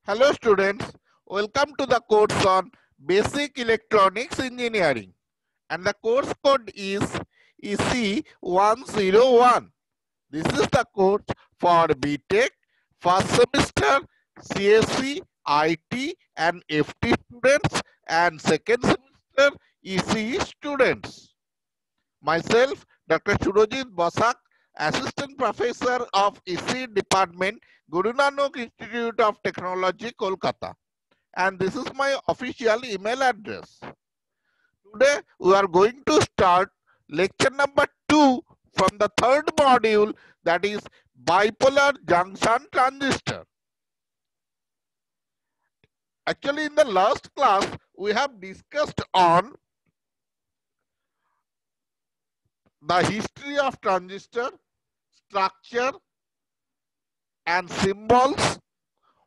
Hello students, welcome to the course on Basic Electronics Engineering and the course code is EC101. This is the course for BTech, first semester, CSC, IT and FT students and second semester ECE students. Myself, Dr. Surojit Basak, Assistant Professor of ECE Department, Guru Nanak Institute of Technology, Kolkata. And this is my official email address. Today, we are going to start lecture number 2 from the third module, that is bipolar junction transistor. Actually, in the last class, we have discussed on the history of transistor, structure and symbols,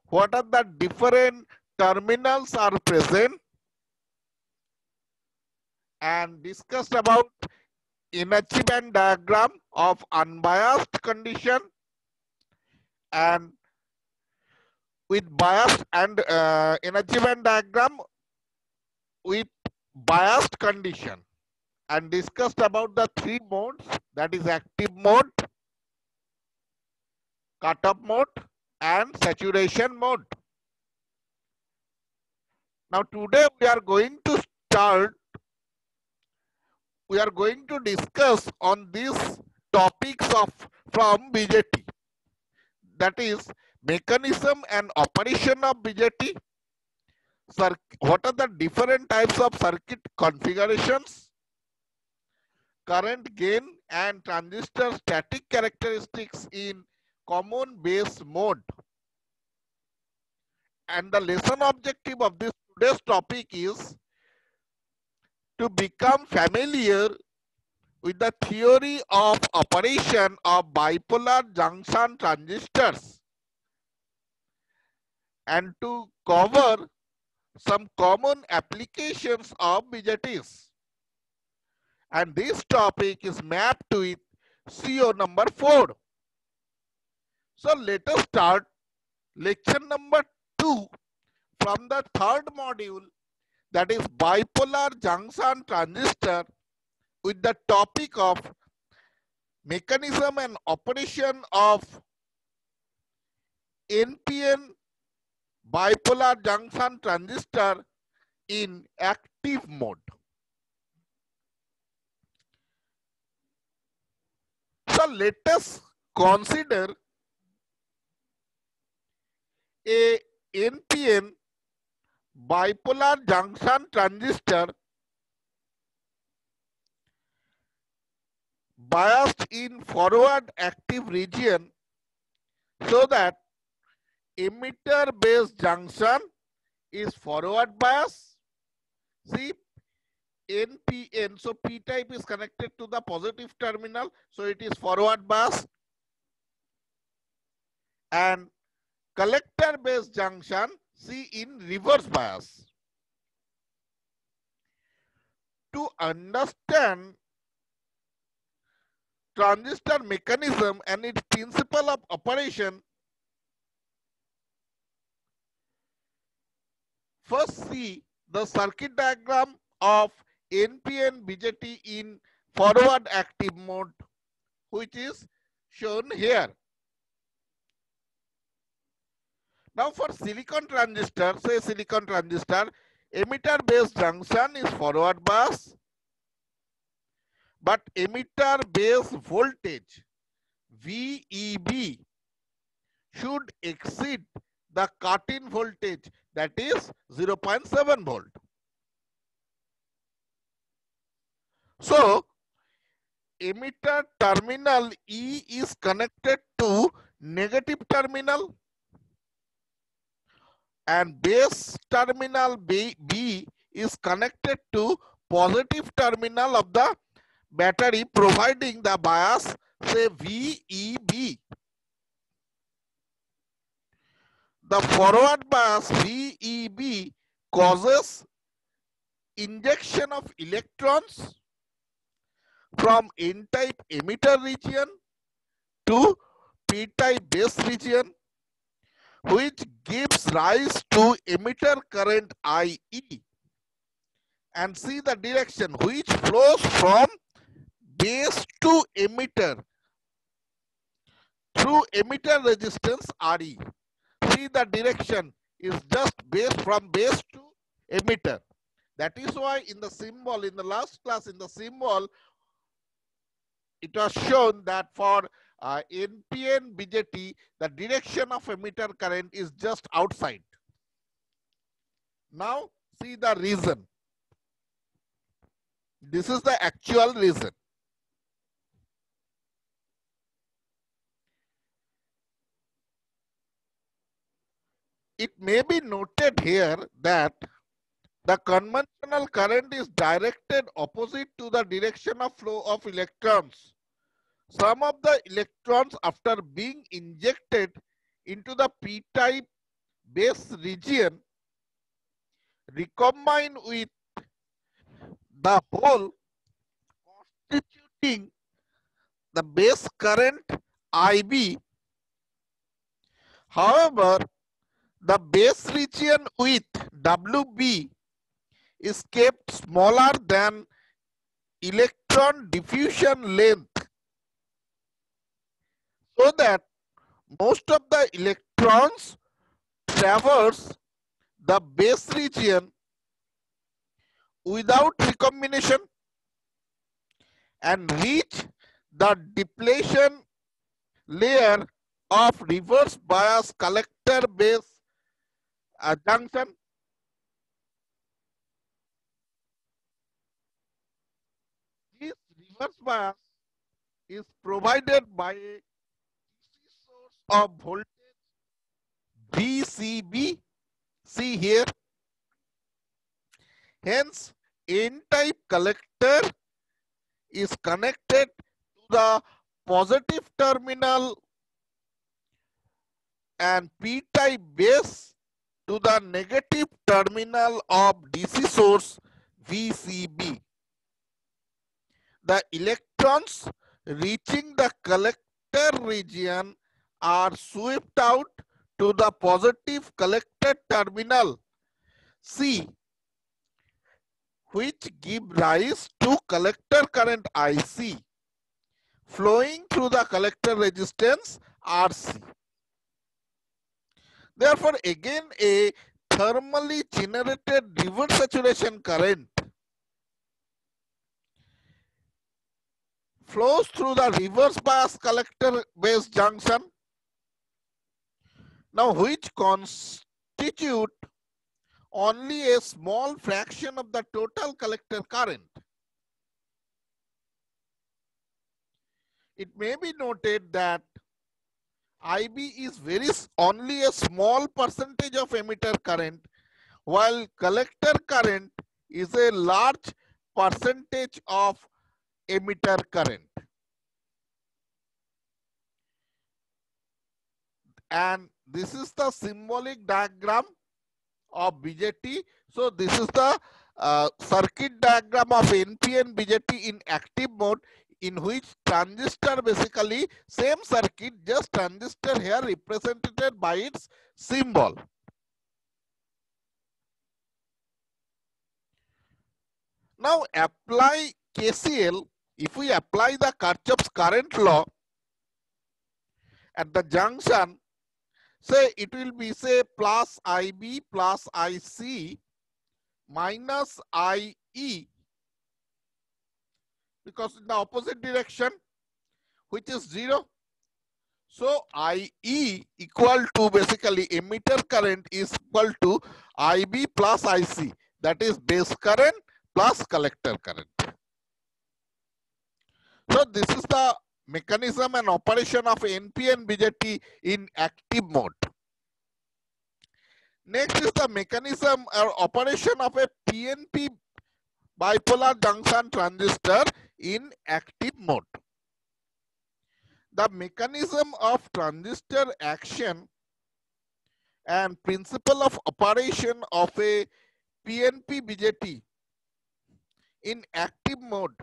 what are the different terminals are present, and discussed about energy band diagram of unbiased condition and with biased and energy band diagram with biased condition, and discussed about the three modes, that is active mode, cutoff mode and saturation mode. Now today we are going to discuss on these topics from BJT, that is mechanism and operation of BJT, what are the different types of circuit configurations, current gain and transistor static characteristics in common base mode. And the lesson objective of this today's topic is to become familiar with the theory of operation of bipolar junction transistors and to cover some common applications of BJTs. And this topic is mapped with CO number 4. So let us start lecture number 2 from the third module, that is bipolar junction transistor, with the topic of mechanism and operation of NPN bipolar junction transistor in active mode. So let us consider a NPN bipolar junction transistor biased in forward active region, so that emitter base junction is forward bias. See, NPN, so P type is connected to the positive terminal, so it is forward bias, and collector base junction C in reverse bias. To understand transistor mechanism and its principle of operation, first see the circuit diagram of NPN BJT in forward active mode, which is shown here. Now for silicon transistor, say silicon transistor, emitter base junction is forward bias, but emitter base voltage VEB should exceed the cut-in voltage, that is 0.7 volt. So emitter terminal E is connected to negative terminal and base terminal B is connected to positive terminal of the battery, providing the bias, say VEB. The forward bias VEB causes injection of electrons from N-type emitter region to P-type base region, which gives gives rise to emitter current IE, and see the direction which flows from base to emitter through emitter resistance RE. See the direction is just base from base to emitter. That is why in the symbol, in the last class, in the symbol, it was shown that for NPN BJT, the direction of emitter current is just outside. Now see the reason. This is the actual reason. It may be noted here that the conventional current is directed opposite to the direction of flow of electrons. Some of the electrons, after being injected into the p-type base region, recombine with the hole, constituting the base current IB. However, the base region with WB is kept smaller than electron diffusion length, so that most of the electrons traverse the base region without recombination and reach the depletion layer of reverse bias collector base junction. This reverse bias is provided by a source of voltage VCB. See here. Hence, N-type collector is connected to the positive terminal and P-type base to the negative terminal of DC source VCB. The electrons reaching the collector region are swept out to the positive collector terminal C, which give rise to collector current IC flowing through the collector resistance RC. Therefore, again a thermally generated reverse saturation current flows through the reverse bias collector base junction, now which constitute only a small fraction of the total collector current. It may be noted that IB is only a small percentage of emitter current, while collector current is a large percentage of emitter current. And this is the symbolic diagram of BJT. So this is the circuit diagram of NPN BJT in active mode, in which transistor basically same circuit, just transistor here represented by its symbol. Now apply KCL. If we apply the Kirchhoff's current law at the junction, say it will be say plus IB plus IC minus IE, because in the opposite direction, which is 0. So IE equal to basically emitter current is equal to IB plus IC, that is base current plus collector current. So this is the mechanism and operation of NPN BJT in active mode. Next is the mechanism or operation of a PNP bipolar junction transistor in active mode. The mechanism of transistor action and principle of operation of a PNP BJT in active mode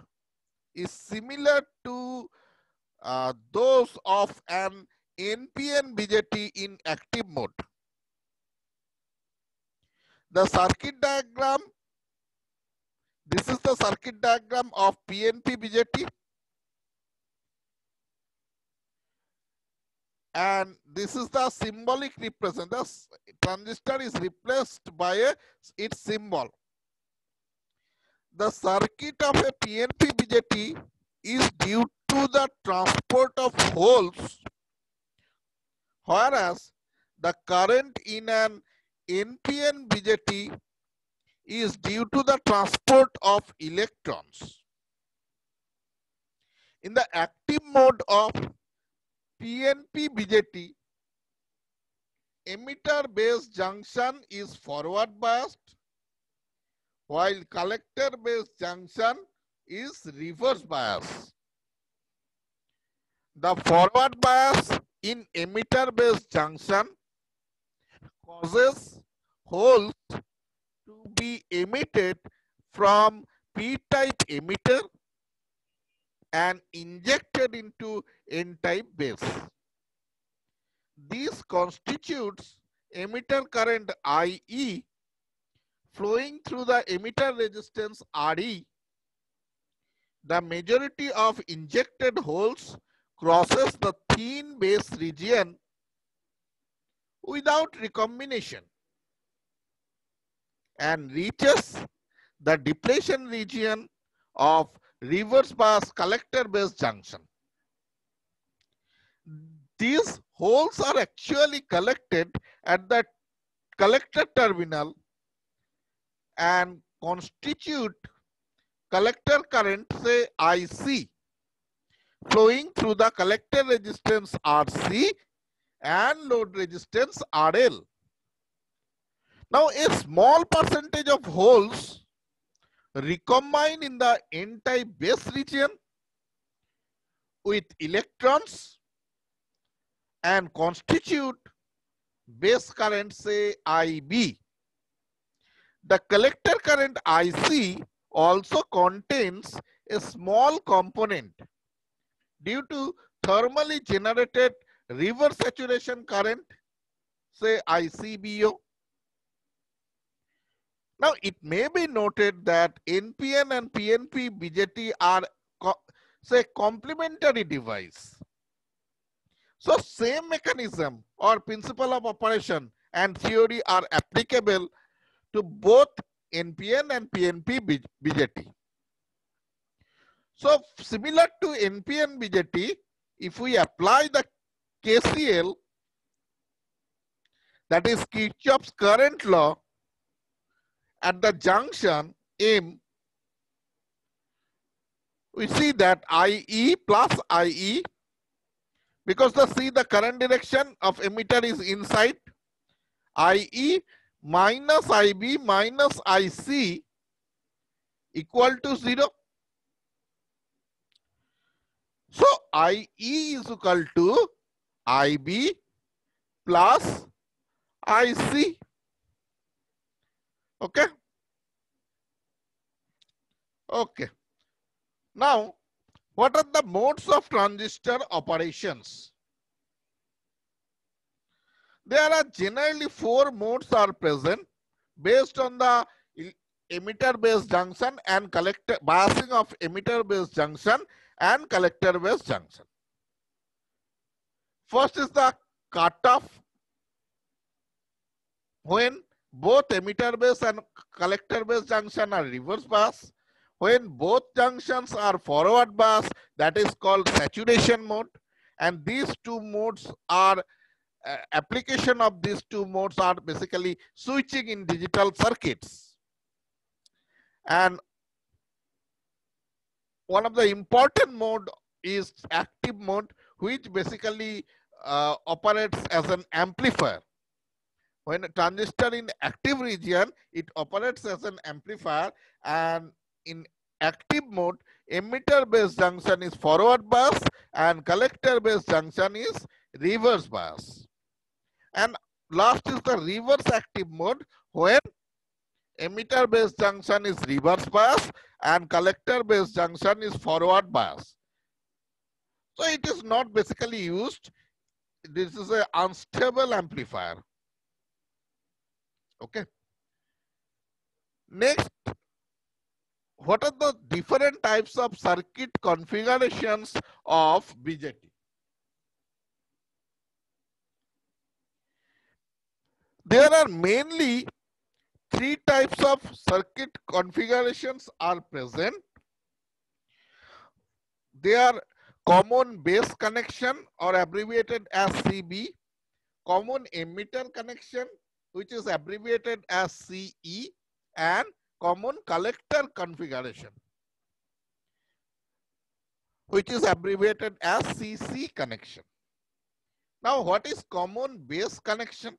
is similar to those of an NPN BJT in active mode. The circuit diagram, this is the circuit diagram of PNP BJT. And this is the symbolic representation. The transistor is replaced by its symbol. The circuit of a PNP BJT is due to the transport of holes, whereas the current in an NPN BJT is due to the transport of electrons. In the active mode of PNP BJT, emitter base junction is forward biased, while collector base junction is reverse bias. The forward bias in emitter base junction causes holes to be emitted from P-type emitter and injected into N-type base. This constitutes emitter current IE flowing through the emitter resistance RE. The majority of injected holes crosses the thin base region without recombination and reaches the depletion region of reverse bias collector base junction. These holes are actually collected at the collector terminal and constitute collector current, say IC, flowing through the collector resistance RC and load resistance RL. Now, a small percentage of holes recombine in the N-type base region with electrons and constitute base current, say IB. The collector current IC also contains a small component due to thermally generated reverse saturation current, say ICBO. Now, it may be noted that NPN and PNP BJT are, say, complementary device. So, same mechanism or principle of operation and theory are applicable to both NPN and PNP BJT. So, similar to NPN BJT, if we apply the KCL, that is Kirchhoff's current law, at the junction M, we see that IE plus IE, because the current direction of emitter is inside, IE minus IB minus IC equal to 0. So IE is equal to IB plus IC. Okay. Okay. Now, what are the modes of transistor operations? There are generally 4 modes are present based on the emitter base junction and collector biasing of emitter base junction and collector base junction. First is the cutoff, when both emitter base and collector base junction are reverse bias. When both junctions are forward bias, that is called saturation mode. And these two modes are application of these two modes are basically switching in digital circuits. And one of the important mode is active mode, which basically operates as an amplifier. When a transistor in active region, it operates as an amplifier, and in active mode, emitter base junction is forward bias and collector base junction is reverse bias. And last is the reverse active mode, when emitter base junction is reverse bias and collector base junction is forward bias. So it is not basically used. This is an unstable amplifier. Okay. Next, what are the different types of circuit configurations of BJT? There are mainly three types of circuit configurations are present. They are common base connection or abbreviated as CB, common emitter connection which is abbreviated as CE, and common collector configuration which is abbreviated as CC connection. Now what is common base connection?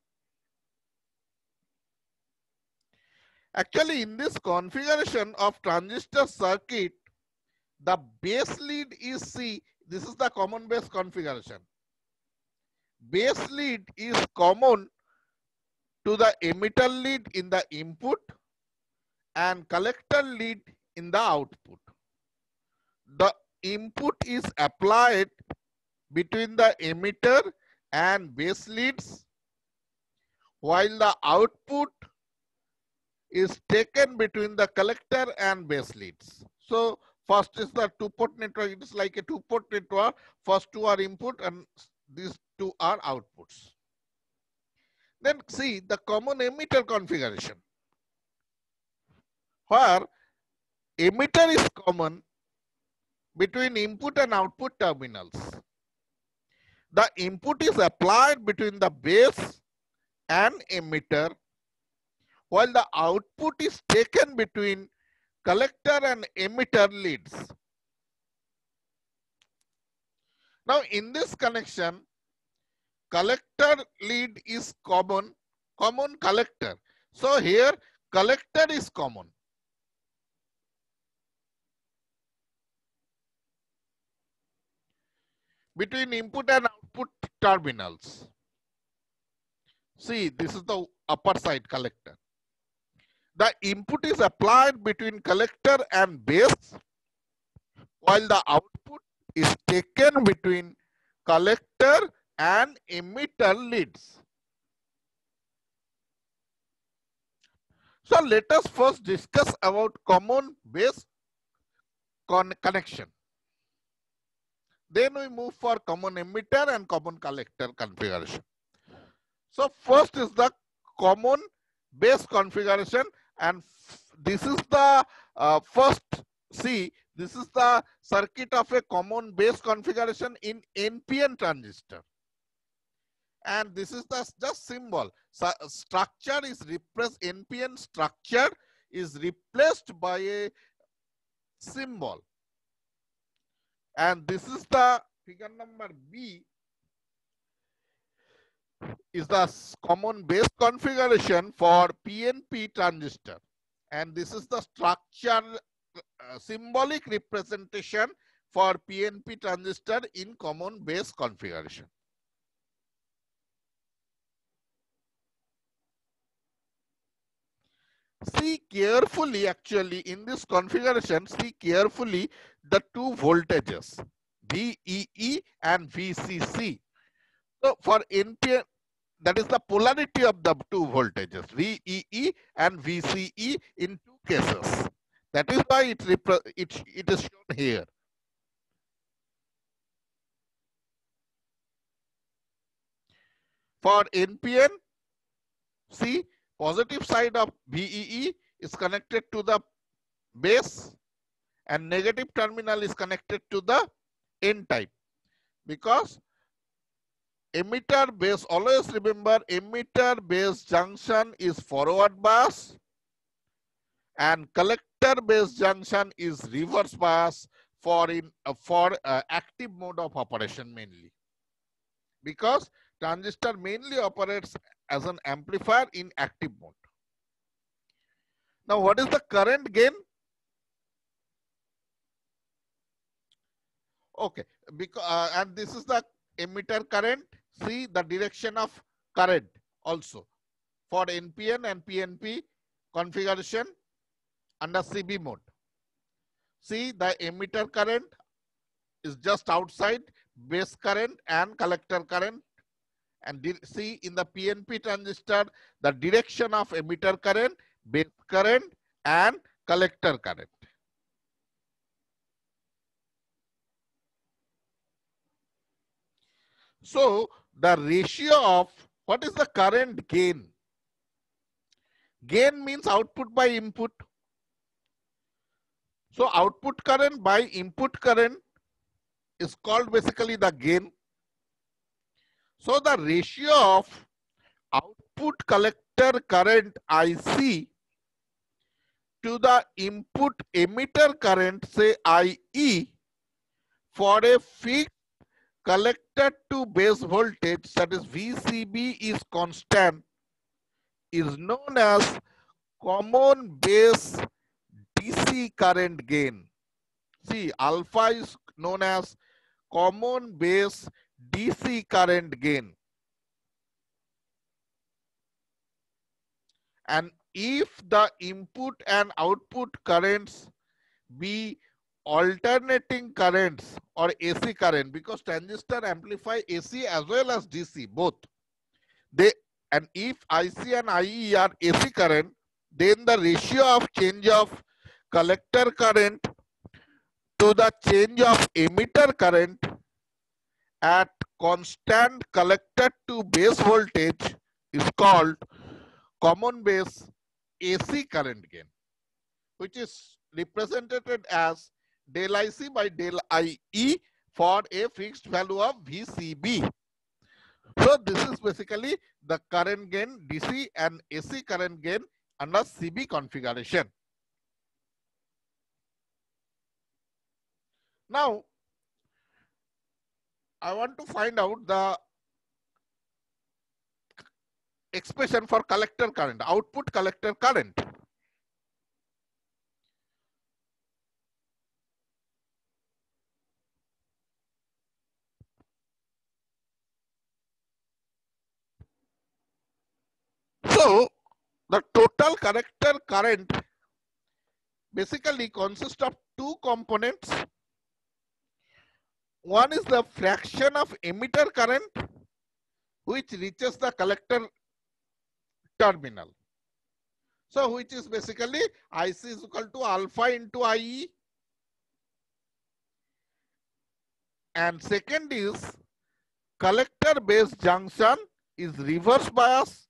Actually, in this configuration of transistor circuit, the base lead is C. This is the common base configuration. Base lead is common to the emitter lead in the input and collector lead in the output. The input is applied between the emitter and base leads, while the output is taken between the collector and base leads. So first is the two-port network. It is like a two-port network. First two are input and these two are outputs. Then see the common emitter configuration, where emitter is common between input and output terminals. The input is applied between the base and emitter, while the output is taken between collector and emitter leads. Now in this connection, collector lead is common collector. So here collector is common. Between input and output terminals. See, this is the upper side collector. The input is applied between collector and base, while the output is taken between collector and emitter leads. So let us first discuss about common base connection. Then we move for common emitter and common collector configuration. So first is the common base configuration, and this is the first. See, this is the circuit of a common base configuration in NPN transistor. And this is the just symbol. So structure is replaced, NPN structure is replaced by a symbol. And this is the figure number B is the common base configuration for PNP transistor. And this is the structure symbolic representation for PNP transistor in common base configuration. See carefully, actually in this configuration, see carefully the two voltages VEE and VCC. So for NPN, that is the polarity of the two voltages VEE and VCE in two cases. That is why it is shown here. For NPN, see positive side of VEE is connected to the base and negative terminal is connected to the N type, because emitter base, always remember emitter base junction is forward bias and collector base junction is reverse bias for active mode of operation mainly, because transistor mainly operates as an amplifier in active mode. Now what is the current gain? Okay, because and this is the emitter current. See the direction of current also for NPN and PNP configuration under CB mode. See the emitter current is just outside base current and collector current, and see in the PNP transistor the direction of emitter current, base current and collector current. So the ratio of what is the current gain? Gain means output by input. So output current by input current is called basically the gain. So the ratio of output collector current IC to the input emitter current, say IE, for a fixed collector to base voltage, that is VCB, is constant, is known as common base DC current gain. See, alpha is known as common base DC current gain. And if the input and output currents be alternating currents or AC current, because transistor amplify AC as well as DC both, they, and if IC and IE are AC current, then the ratio of change of collector current to the change of emitter current at constant collector to base voltage is called common base AC current gain, which is represented as del IC by del IE for a fixed value of VCB. So this is basically the current gain, DC and AC current gain under CB configuration. Now, I want to find out the expression for collector current, output collector current. So the total collector current basically consists of two components. One is the fraction of emitter current which reaches the collector terminal. So which is basically IC is equal to alpha into IE. And second is collector base junction is reverse bias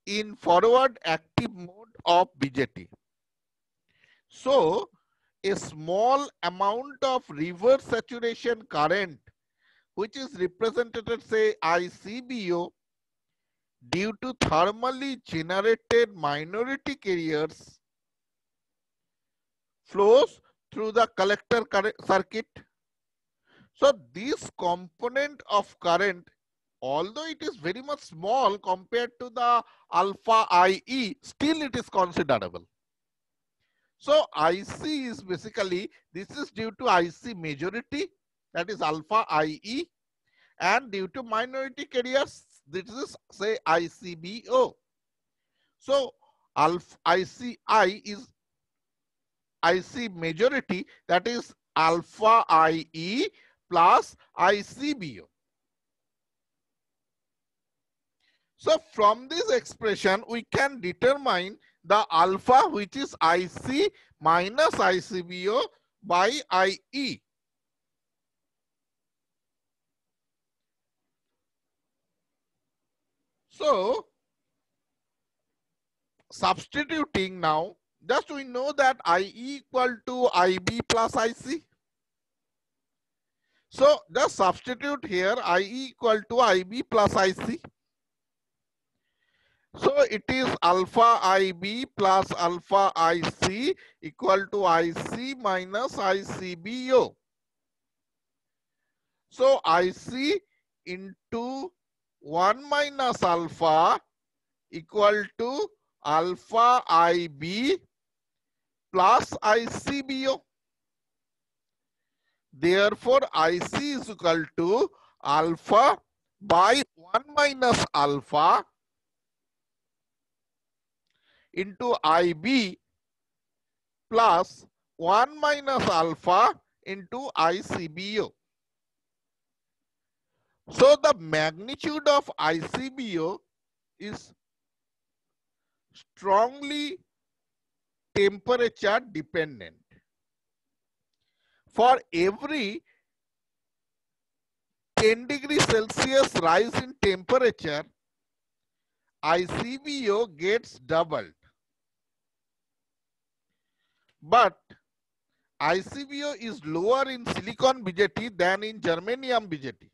in forward active mode of BJT. So a small amount of reverse saturation current, which is represented say ICBO, due to thermally generated minority carriers, flows through the collector circuit. So this component of current, although it is very much small compared to the alpha IE, still it is considerable. So IC is basically, this is due to IC majority, that is alpha IE, and due to minority carriers, this is say ICBO. So alpha ICI is IC majority, that is alpha IE plus ICBO. So from this expression, we can determine the alpha, which is IC minus ICBO by IE. So substituting now, just we know that IE equal to IB plus IC. So just substitute here IE equal to IB plus IC. So it is alpha IB plus alpha IC equal to IC minus ICBO. So IC into 1 minus alpha equal to alpha IB plus ICBO. Therefore, IC is equal to alpha by 1 minus alpha into IB plus 1 minus alpha into ICBO. So the magnitude of ICBO is strongly temperature dependent. For every 10 degrees Celsius rise in temperature, ICVO gets doubled. But ICVO is lower in silicon BJT than in germanium BJT.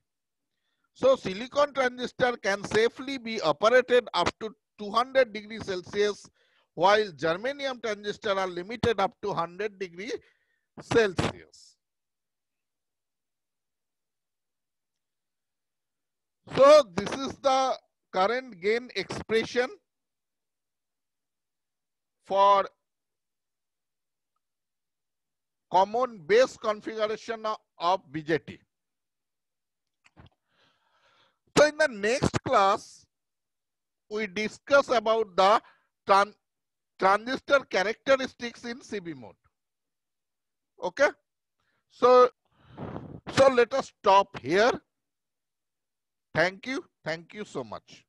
So silicon transistor can safely be operated up to 200 degrees Celsius, while germanium transistor are limited up to 100 degrees Celsius. So this is the current gain expression for common base configuration of BJT. So in the next class, we discuss about the transistor characteristics in CB mode. Okay. So let us stop here. Thank you so much.